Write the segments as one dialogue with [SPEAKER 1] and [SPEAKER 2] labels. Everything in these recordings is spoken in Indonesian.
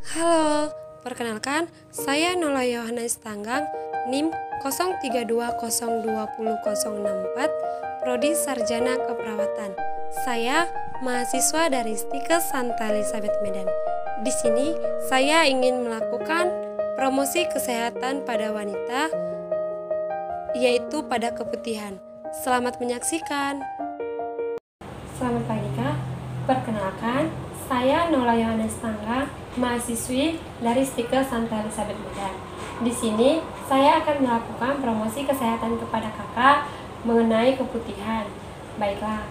[SPEAKER 1] Halo, perkenalkan, saya Nola Yohanes Tanggang, NIM 03202064, Prodi Sarjana Keperawatan. Saya mahasiswa dari Stikes Santa Elizabeth Medan. Di sini, saya ingin melakukan promosi kesehatan pada wanita, yaitu pada keputihan. Selamat menyaksikan. Selamat pagi, Kak. Perkenalkan, saya Nola Yohanes Tanggang, mahasiswi dari Stikes Santa Elizabeth Medan. Di sini, saya akan melakukan promosi kesehatan kepada kakak mengenai keputihan. Baiklah,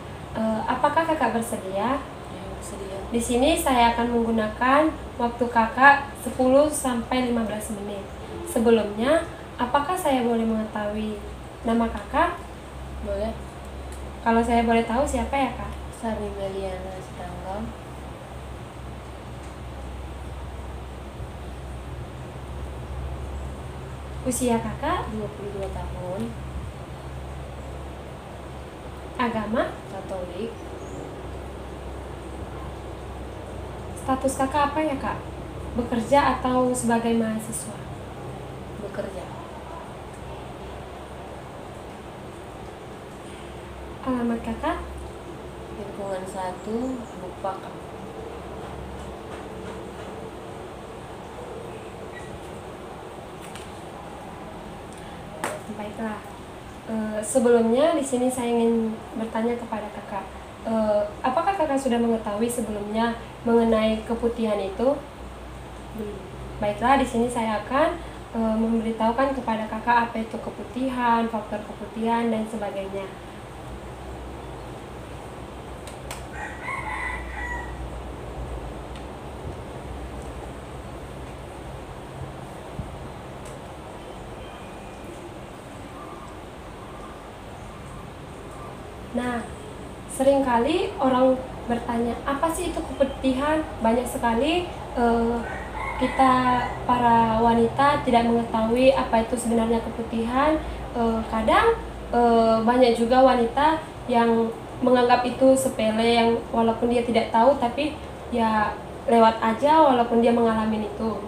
[SPEAKER 1] apakah kakak bersedia?
[SPEAKER 2] Ya, bersedia.
[SPEAKER 1] Di sini saya akan menggunakan waktu kakak 10-15 menit. Sebelumnya, apakah saya boleh mengetahui nama kakak?
[SPEAKER 2] Boleh.
[SPEAKER 1] Kalau saya boleh tahu siapa ya, Kak?
[SPEAKER 2] Sari Meliana Tanggang.
[SPEAKER 1] Usia kakak?
[SPEAKER 2] 22 tahun.
[SPEAKER 1] Agama?
[SPEAKER 2] Katolik.
[SPEAKER 1] Status kakak apa ya, Kak? Bekerja atau sebagai mahasiswa?
[SPEAKER 2] Bekerja.
[SPEAKER 1] Alamat kakak?
[SPEAKER 2] Lingkungan 1, Bukpaka.
[SPEAKER 1] Baiklah. Sebelumnya di sini saya ingin bertanya kepada kakak, apakah kakak sudah mengetahui sebelumnya mengenai keputihan itu? Baiklah, di sini saya akan memberitahukan kepada kakak apa itu keputihan, faktor keputihan dan sebagainya. Nah, seringkali orang bertanya, apa sih itu keputihan? Banyak sekali kita para wanita tidak mengetahui apa itu sebenarnya keputihan. Kadang banyak juga wanita yang menganggap itu sepele, yang walaupun dia tidak tahu tapi ya lewat aja walaupun dia mengalami itu.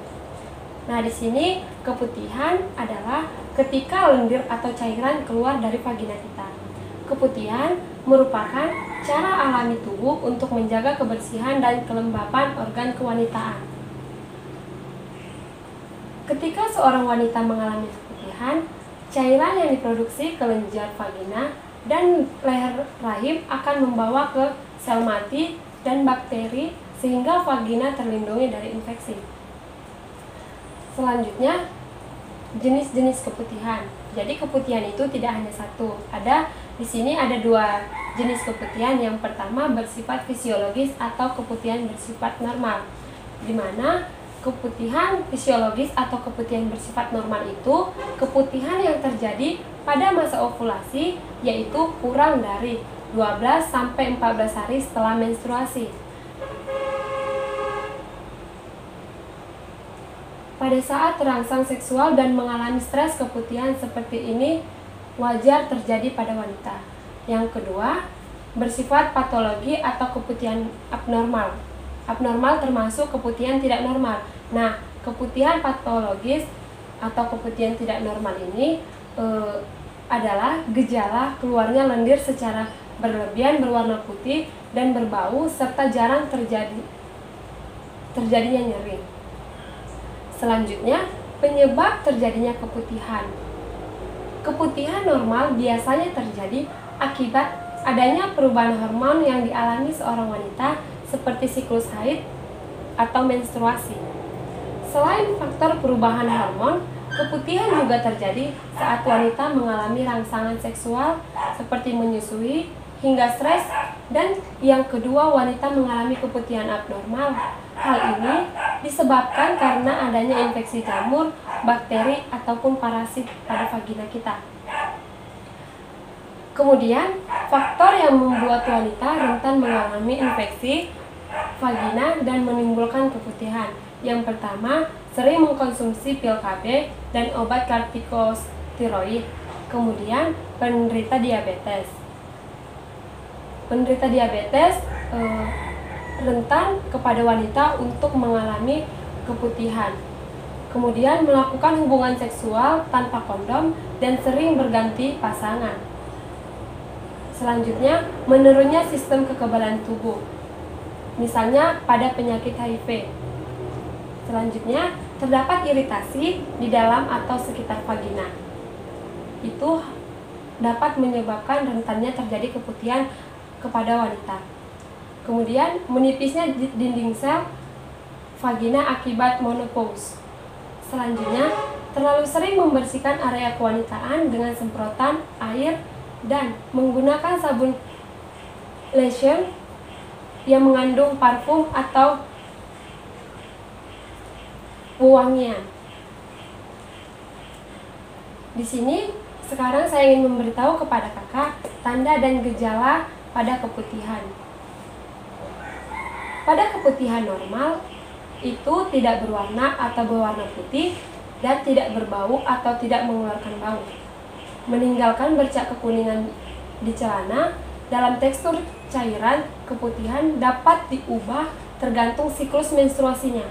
[SPEAKER 1] Nah, di sini keputihan adalah ketika lendir atau cairan keluar dari vagina kita. Keputihan merupakan cara alami tubuh untuk menjaga kebersihan dan kelembapan organ kewanitaan. Ketika seorang wanita mengalami keputihan, cairan yang diproduksi kelenjar vagina dan leher rahim akan membawa ke sel mati dan bakteri sehingga vagina terlindungi dari infeksi. Selanjutnya, jenis-jenis keputihan. Jadi keputihan itu tidak hanya satu. Di sini ada dua jenis keputihan. Yang pertama bersifat fisiologis atau keputihan bersifat normal. Di mana keputihan fisiologis atau keputihan bersifat normal itu keputihan yang terjadi pada masa ovulasi, yaitu kurang dari 12-14 hari setelah menstruasi. Pada saat terangsang seksual dan mengalami stres, keputihan seperti ini wajar terjadi pada wanita. Yang kedua, bersifat patologi atau keputihan abnormal. Abnormal termasuk keputihan tidak normal. Nah, keputihan patologis atau keputihan tidak normal ini adalah gejala keluarnya lendir secara berlebihan, berwarna putih dan berbau serta jarang terjadinya nyeri. Selanjutnya, penyebab terjadinya keputihan. Keputihan normal biasanya terjadi akibat adanya perubahan hormon yang dialami seorang wanita seperti siklus haid atau menstruasi. Selain faktor perubahan hormon, keputihan juga terjadi saat wanita mengalami rangsangan seksual seperti menyusui hingga stres, dan yang kedua wanita mengalami keputihan abnormal. Hal ini disebabkan karena adanya infeksi jamur, bakteri, ataupun parasit pada vagina kita. Kemudian, faktor yang membuat wanita rentan mengalami infeksi vagina dan menimbulkan keputihan. Yang pertama, sering mengkonsumsi pil KB dan obat kortikosteroid. Kemudian, penderita diabetes. Penderita diabetes rentan kepada wanita untuk mengalami keputihan. Kemudian melakukan hubungan seksual tanpa kondom dan sering berganti pasangan. Selanjutnya, menurunnya sistem kekebalan tubuh, misalnya pada penyakit HIV. Selanjutnya, terdapat iritasi di dalam atau sekitar vagina. Itu dapat menyebabkan rentannya terjadi keputihan kepada wanita. Kemudian, menipisnya dinding sel vagina akibat menopause. Selanjutnya, terlalu sering membersihkan area kewanitaan dengan semprotan air dan menggunakan sabun lotion yang mengandung parfum atau wewangian. Di sini sekarang saya ingin memberitahu kepada kakak tanda dan gejala pada keputihan. Pada keputihan normal, itu tidak berwarna atau berwarna putih dan tidak berbau atau tidak mengeluarkan bau. Meninggalkan bercak kekuningan di celana. Dalam tekstur cairan, keputihan dapat diubah tergantung siklus menstruasinya.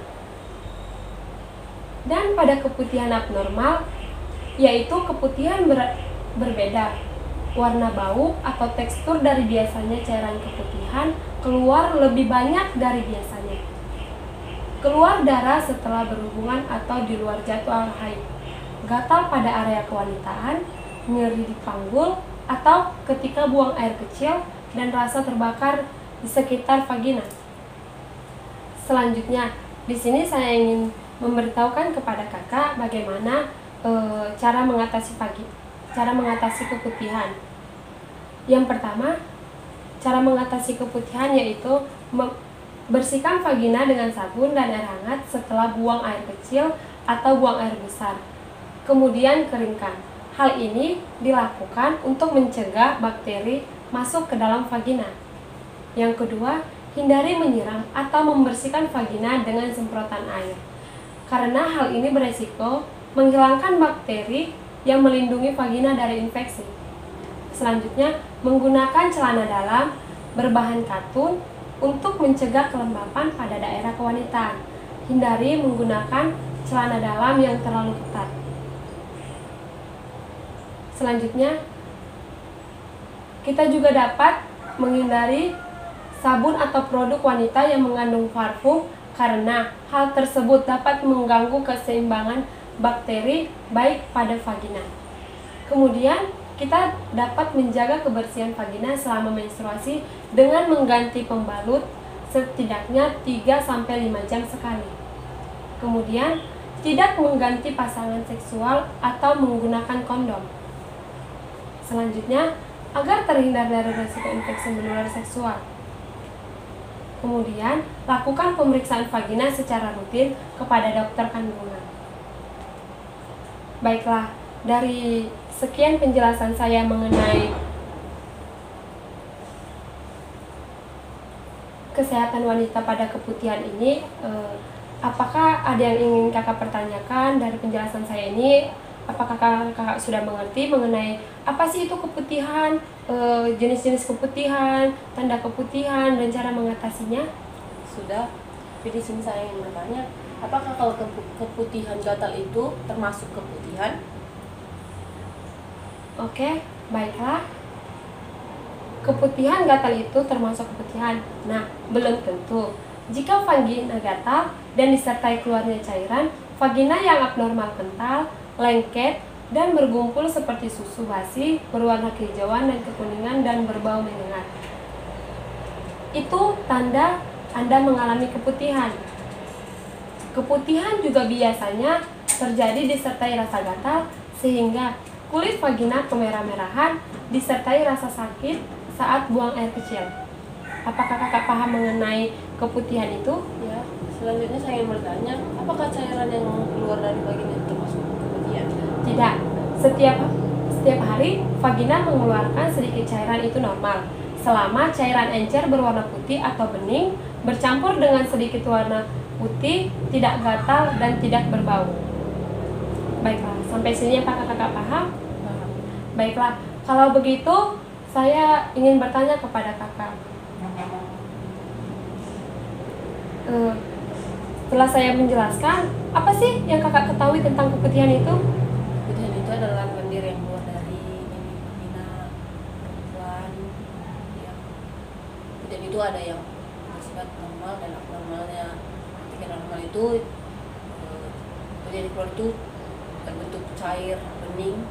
[SPEAKER 1] Dan pada keputihan abnormal, yaitu keputihan berbeda, warna bau atau tekstur dari biasanya cairan keputihan keluar lebih banyak dari biasanya. Keluar darah setelah berhubungan atau di luar jadwal haid, gatal pada area kewanitaan, nyeri di panggul, atau ketika buang air kecil dan rasa terbakar di sekitar vagina. Selanjutnya, di sini saya ingin memberitahukan kepada kakak bagaimana cara mengatasi keputihan. Yang pertama, cara mengatasi keputihan yaitu bersihkan vagina dengan sabun dan air hangat setelah buang air kecil atau buang air besar. Kemudian keringkan. Hal ini dilakukan untuk mencegah bakteri masuk ke dalam vagina. Yang kedua, hindari menyiram atau membersihkan vagina dengan semprotan air, karena hal ini beresiko menghilangkan bakteri yang melindungi vagina dari infeksi. Selanjutnya, menggunakan celana dalam berbahan katun untuk mencegah kelembapan pada daerah kewanitaan. Hindari menggunakan celana dalam yang terlalu ketat. Selanjutnya, kita juga dapat menghindari sabun atau produk wanita yang mengandung parfum karena hal tersebut dapat mengganggu keseimbangan bakteri baik pada vagina. Kemudian, kita dapat menjaga kebersihan vagina selama menstruasi dengan mengganti pembalut setidaknya 3-5 jam sekali. Kemudian, tidak mengganti pasangan seksual atau menggunakan kondom. Selanjutnya, agar terhindar dari risiko infeksi menular seksual. Kemudian, lakukan pemeriksaan vagina secara rutin kepada dokter kandungan. Baiklah, dari sekian penjelasan saya mengenai kesehatan wanita pada keputihan ini, apakah ada yang ingin kakak pertanyakan dari penjelasan saya ini? Apakah kakak sudah mengerti mengenai apa sih itu keputihan, jenis-jenis keputihan, tanda keputihan, dan cara mengatasinya?
[SPEAKER 2] Sudah. Tapi di sini saya ingin bertanya, apakah kalau keputihan gatal itu termasuk keputihan?
[SPEAKER 1] Oke, baiklah. Keputihan gatal itu termasuk keputihan. Nah, belum tentu. Jika vagina gatal dan disertai keluarnya cairan, vagina yang abnormal kental, lengket, dan bergumpul seperti susu basi, berwarna kehijauan dan kekuningan dan berbau menyengat. Itu tanda Anda mengalami keputihan. Keputihan juga biasanya terjadi disertai rasa gatal, sehingga kulit vagina kemerah-merahan disertai rasa sakit saat buang air kecil. Apakah kakak paham mengenai keputihan itu?
[SPEAKER 2] Ya. Selanjutnya saya ingin bertanya, apakah cairan yang keluar dari vagina itu termasuk keputihan?
[SPEAKER 1] Tidak. Setiap hari vagina mengeluarkan sedikit cairan itu normal. Selama cairan encer berwarna putih atau bening bercampur dengan sedikit warna putih, tidak gatal dan tidak berbau. Baiklah, sampai sini apakah kakak paham?
[SPEAKER 2] Paham.
[SPEAKER 1] Baiklah, kalau begitu saya ingin bertanya kepada kakak. setelah saya menjelaskan, apa sih yang kakak ketahui tentang keputihan itu?
[SPEAKER 2] Keputihan itu adalah lendir yang keluar dari vagina perempuan. Ya. Keputihan itu ada yang bersifat normal dan abnormalnya. Ketika normal itu keputihan keluar itu berbentuk cair bening,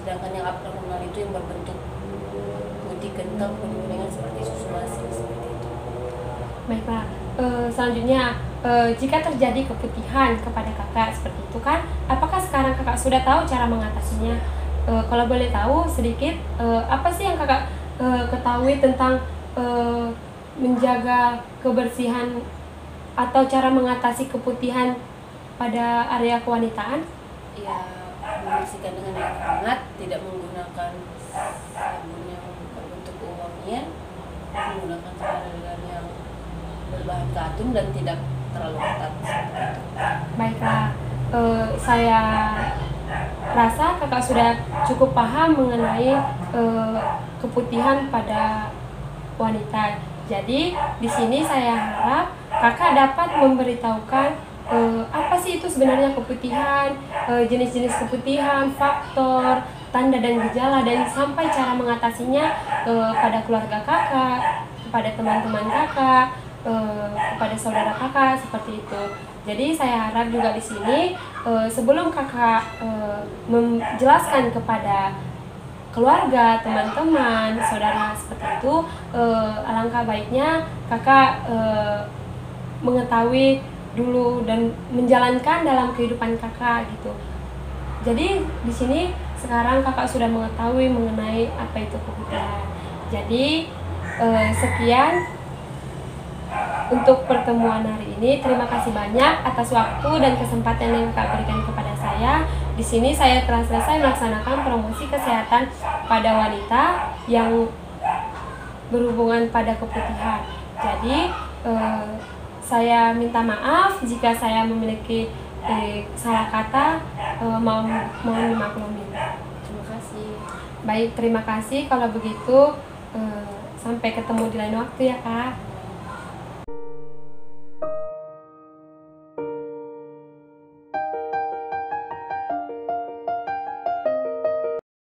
[SPEAKER 2] sedangkan yang abnormal itu yang berbentuk putih kental kuning-kuningan seperti susu basi seperti itu.
[SPEAKER 1] Baiklah, selanjutnya jika terjadi keputihan kepada kakak seperti itu kan, apakah sekarang kakak sudah tahu cara mengatasinya? Kalau boleh tahu sedikit, apa sih yang kakak ketahui tentang menjaga kebersihan atau cara mengatasi keputihan pada area kewanitaan?
[SPEAKER 2] Ya, membersihkan dengan air hangat, tidak menggunakan sabun yang berbentuk wangian, menggunakan cairan yang berbahan katun dan tidak terlalu ketat.
[SPEAKER 1] Baiklah, saya rasa kakak sudah cukup paham mengenai keputihan pada wanita. Jadi di sini saya harap kakak dapat memberitahukan apa sih itu sebenarnya keputihan, jenis-jenis keputihan, faktor, tanda dan gejala, dan sampai cara mengatasinya pada keluarga kakak, kepada teman-teman kakak, kepada saudara kakak seperti itu. Jadi saya harap juga di sini sebelum kakak menjelaskan kepada keluarga, teman-teman, saudara seperti itu, alangkah baiknya kakak mengetahui dulu dan menjalankan dalam kehidupan kakak gitu. Jadi di sini sekarang kakak sudah mengetahui mengenai apa itu keputihan. Jadi sekian untuk pertemuan hari ini. Terima kasih banyak atas waktu dan kesempatan yang kakak berikan kepada saya. Di sini saya telah selesai melaksanakan promosi kesehatan pada wanita yang berhubungan pada keputihan. Jadi saya minta maaf jika saya memiliki salah kata, mohon dimaklumi.
[SPEAKER 2] Terima kasih.
[SPEAKER 1] Baik, terima kasih. Kalau begitu sampai ketemu di lain waktu ya Kak.